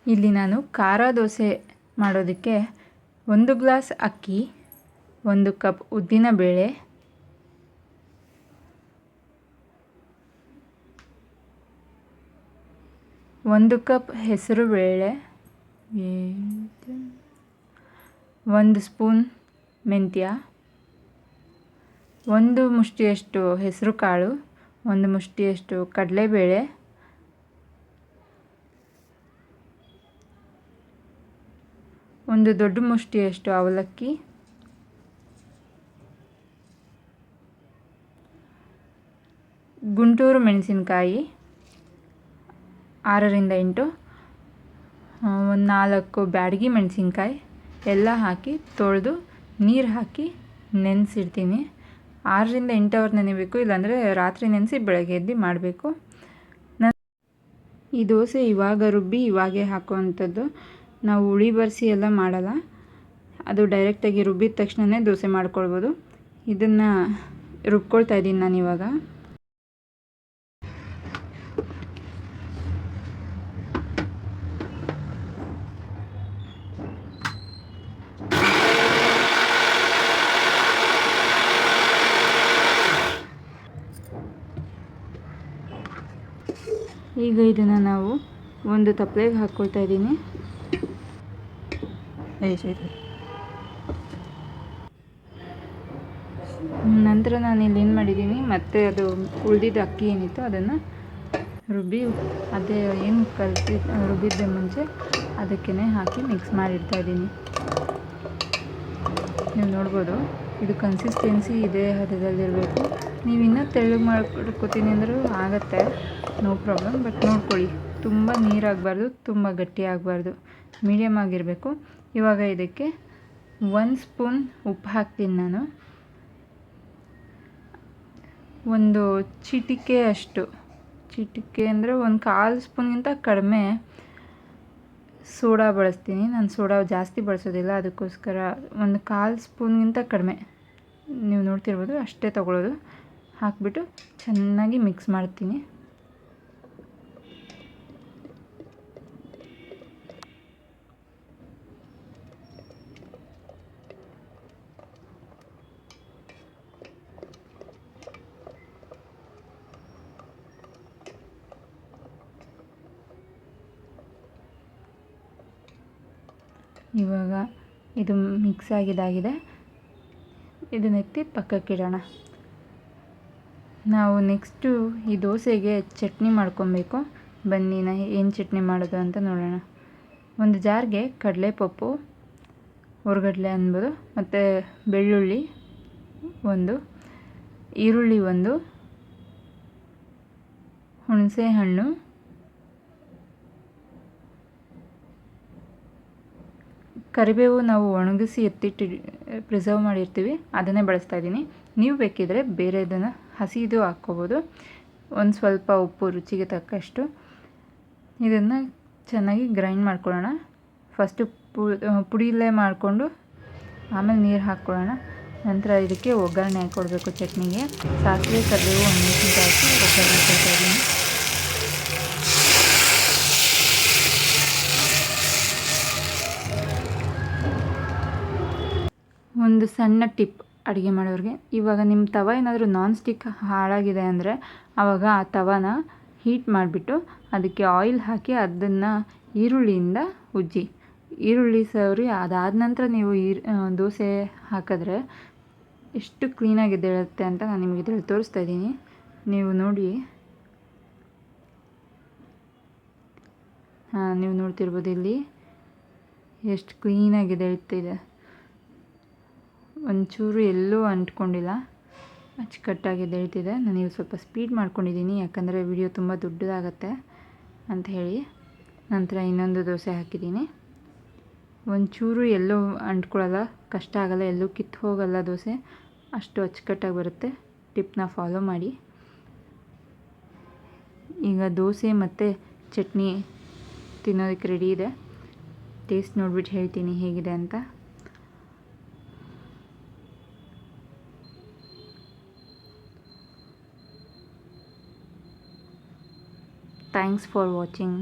ಇಲ್ಲಿ ನಾನು ಖಾರ ದೋಸೆ ಮಾಡೋದಕ್ಕೆ 1 ಗ್ಲಾಸ್ ಅಕ್ಕಿ, 1 ಕಪ್ ಉದ್ದಿನಬೇಳೆ, 1 ಕಪ್ ಹೆಸರುಬೇಳೆ, 1 ಸ್ಪೂನ್ ಮೆಂತ್ಯ, 1 ಮುಷ್ಟಿಯಷ್ಟು ಹೆಸರು ಕಾಳು, 1 ಮುಷ್ಟಿಯಷ್ಟು ಕಡಲೆಬೇಳೆ, 1 ದೊಡ್ಡ ಮುಷ್ಟಿಯಷ್ಟು ಅವಲಕ್ಕಿ, ಗುಂಟೂರು ಮೆಣಸಿನಕಾಯಿ 6ರಿಂದ 8, ಒಂದು 4 ಬ್ಯಾಡಗಿ ಮೆಣಸಿನ್ಕಾಯಿ ಎಲ್ಲ ಹಾಕಿ ತೊಳೆದು ನೀರು ಹಾಕಿ ನೆನೆಸಿಡ್ತೀನಿ. 6ರಿಂದ 8 ಅವರ್ ನೆನೆಬೇಕು, ಇಲ್ಲಾಂದರೆ ರಾತ್ರಿ ನೆನೆಸಿ ಬೆಳಗ್ಗೆ ಎದ್ದು ಮಾಡಬೇಕು. ಈ ದೋಸೆ ಇವಾಗ ರುಬ್ಬಿ ಇವಾಗೇ ಹಾಕುವಂಥದ್ದು. ನಾವು ಹುಳಿ ಬರಿಸಿ ಎಲ್ಲ ಮಾಡಲ್ಲ, ಅದು ಡೈರೆಕ್ಟಾಗಿ ರುಬ್ಬಿದ ತಕ್ಷಣವೇ ದೋಸೆ ಮಾಡ್ಕೊಳ್ಬೋದು. ಇದನ್ನು ರುಬ್ಕೊಳ್ತಾ ಇದ್ದೀನಿ ನಾನು ಇವಾಗ. ಈಗ ಇದನ್ನು ನಾವು ಒಂದು ತಪ್ಪಲೆಗೆ ಹಾಕ್ಕೊಳ್ತಾ ಇದ್ದೀನಿ. ನಂತರ ನಾನು ಇಲ್ಲಿ ಏನು ಮಾಡಿದ್ದೀನಿ, ಮತ್ತೆ ಅದು ಉಳಿದಿದ್ದ ಅಕ್ಕಿ ಏನಿತ್ತು ಅದನ್ನು ರುಬ್ಬಿ, ಅದೇ ಏನು ರುಬ್ಬಿದ್ದೆ ಮುಂಚೆ ಅದಕ್ಕೇ ಹಾಕಿ ಮಿಕ್ಸ್ ಮಾಡಿಡ್ತಾ ಇದ್ದೀನಿ. ನೀವು ನೋಡ್ಬೋದು, ಇದು ಕನ್ಸಿಸ್ಟೆನ್ಸಿ ಇದೇ ಹದದಲ್ಲಿರಬೇಕು. ನೀವು ಇನ್ನೂ ತೆಳ್ಳಗೆ ಮಾಡ್ಕೊತೀನಿ ಅಂದರೂ ಆಗುತ್ತೆ, ನೋ ಪ್ರಾಬ್ಲಮ್. ಬಟ್ ನೋಡ್ಕೊಳ್ಳಿ, ತುಂಬ ನೀರಾಗಬಾರ್ದು, ತುಂಬ ಗಟ್ಟಿ ಆಗಬಾರ್ದು, ಮೀಡಿಯಮ್ ಆಗಿರಬೇಕು. ಇವಾಗ ಇದಕ್ಕೆ 1 ಸ್ಪೂನ್ ಉಪ್ಪು ಹಾಕ್ತೀನಿ ನಾನು. ಒಂದು ಚಿಟಿಕೆ ಅಂದರೆ 1/4 ಸ್ಪೂನ್ಗಿಂತ ಕಡಿಮೆ ಸೋಡಾ ಬಳಸ್ತೀನಿ. ನಾನು ಸೋಡಾ ಜಾಸ್ತಿ ಬಳಸೋದಿಲ್ಲ, ಅದಕ್ಕೋಸ್ಕರ 1/4 ಸ್ಪೂನ್ಗಿಂತ ಕಡಿಮೆ, ನೀವು ನೋಡ್ತಿರ್ಬೋದು ಅಷ್ಟೇ ತಗೊಳ್ಳೋದು. ಹಾಕಿಬಿಟ್ಟು ಚೆನ್ನಾಗಿ ಮಿಕ್ಸ್ ಮಾಡ್ತೀನಿ. ಇವಾಗ ಇದು ಮಿಕ್ಸ್ ಆಗಿದಾಗಿದೆ, ಇದನ್ನೆತ್ತಿ ಪಕ್ಕಕ್ಕಿಡೋಣ. ನಾವು ನೆಕ್ಸ್ಟು ಈ ದೋಸೆಗೆ ಚಟ್ನಿ ಮಾಡ್ಕೊಬೇಕು. ಬನ್ನಿ ಏನು ಚಟ್ನಿ ಮಾಡೋದು ಅಂತ ನೋಡೋಣ. ಒಂದು ಜಾರ್ಗೆ ಕಡಲೆಪಪ್ಪು, ಹುರ್ಗಡ್ಲೆ ಅನ್ಬೋದು, ಮತ್ತು ಬೆಳ್ಳುಳ್ಳಿ 1, ಈರುಳ್ಳಿ 1, ಹುಣಸೆ ಹಣ್ಣು, ಕರಿಬೇವು ನಾವು ಒಣಗಿಸಿ ಎತ್ತಿಟ್ಟು ಪ್ರಿಸರ್ವ್ ಮಾಡಿರ್ತೀವಿ, ಅದನ್ನೇ ಬಳಸ್ತಾ ಇದ್ದೀನಿ. ನೀವು ಬೇಕಿದ್ರೆ ಬೇರೆ ಇದನ್ನು ಹಸಿದು ಹಾಕ್ಕೋಬೋದು. ಒಂದು ಸ್ವಲ್ಪ ಉಪ್ಪು ರುಚಿಗೆ ತಕ್ಕಷ್ಟು. ಇದನ್ನು ಚೆನ್ನಾಗಿ ಗ್ರೈಂಡ್ ಮಾಡ್ಕೊಳ್ಳೋಣ. ಫಸ್ಟು ಪುಡಿಯಲ್ಲೇ ಮಾಡಿಕೊಂಡು ಆಮೇಲೆ ನೀರು ಹಾಕ್ಕೊಳ್ಳೋಣ. ನಂತರ ಇದಕ್ಕೆ ಒಗ್ಗರಣೆ ಹಾಕ್ಕೊಳ್ಬೇಕು. ಚಟ್ನಿಗೆ ಸಾಸಿವೆ, ಕರಿಬೇವು, ಮೆಣಸಿನಕಾಯಿ ಹಾಕಿ ಒಗ್ಗರಣೆ ಕೊಡ್ತಾ ಇದ್ದೀನಿ. ಒಂದು ಸಣ್ಣ ಟಿಪ್ ಅಡುಗೆ ಮಾಡೋರಿಗೆ, ಇವಾಗ ನಿಮ್ಮ ತವ ಏನಾದರೂ ನಾನ್ ಸ್ಟಿಕ್ ಹಾಳಾಗಿದೆ ಅಂದರೆ ಆವಾಗ ಆ ತವನ ಹೀಟ್ ಮಾಡಿಬಿಟ್ಟು ಅದಕ್ಕೆ ಆಯಿಲ್ ಹಾಕಿ ಅದನ್ನು ಈರುಳ್ಳಿಯಿಂದ ಉಜ್ಜಿ, ಈರುಳ್ಳಿ ಸವರಿ ಅದಾದ ನಂತರ ನೀವು ದೋಸೆ ಹಾಕಿದ್ರೆ ಎಷ್ಟು ಕ್ಲೀನಾಗಿ ಎದ್ದೇಳುತ್ತೆ ಅಂತ ನಾನು ನಿಮಗೆ ಇದರಲ್ಲಿ ತೋರಿಸ್ತಾ ಇದ್ದೀನಿ. ನೀವು ನೋಡಿ, ನೀವು ನೋಡ್ತಿರ್ಬೋದು ಇಲ್ಲಿ ಎಷ್ಟು ಕ್ಲೀನಾಗಿ ಎದ್ದೇಳ್ತಿದೆ. ಒಂಚೂರು ಎಲ್ಲೂ ಅಂಟ್ಕೊಂಡಿಲ್ಲ, ಅಚ್ಚುಕಟ್ಟಾಗಿ ಎದ್ದೇಳ್ತಿದೆ. ನಾನು ಸ್ವಲ್ಪ ಸ್ಪೀಡ್ ಮಾಡ್ಕೊಂಡಿದ್ದೀನಿ, ಯಾಕಂದರೆ ವಿಡಿಯೋ ತುಂಬ ದೊಡ್ಡದಾಗತ್ತೆ ಅಂತ ಹೇಳಿ. ನಂತರ ಇನ್ನೊಂದು ದೋಸೆ ಹಾಕಿದ್ದೀನಿ. ಒಂಚೂರು ಎಲ್ಲೂ ಅಂಟ್ಕೊಳ್ಳಲ್ಲ, ಕಷ್ಟ ಆಗಲ್ಲ, ಎಲ್ಲೂ ಕಿತ್ತು ಹೋಗಲ್ಲ ದೋಸೆ, ಅಷ್ಟು ಅಚ್ಚುಕಟ್ಟಾಗಿ ಬರುತ್ತೆ. ಟಿಪ್ನ ಫಾಲೋ ಮಾಡಿ. ಈಗ ದೋಸೆ ಮತ್ತು ಚಟ್ನಿ ತಿನ್ನೋದಕ್ಕೆ ರೆಡಿ ಇದೆ. ಟೇಸ್ಟ್ ನೋಡಿಬಿಟ್ಟು ಹೇಳ್ತೀನಿ ಹೇಗಿದೆ ಅಂತ. Thanks for watching.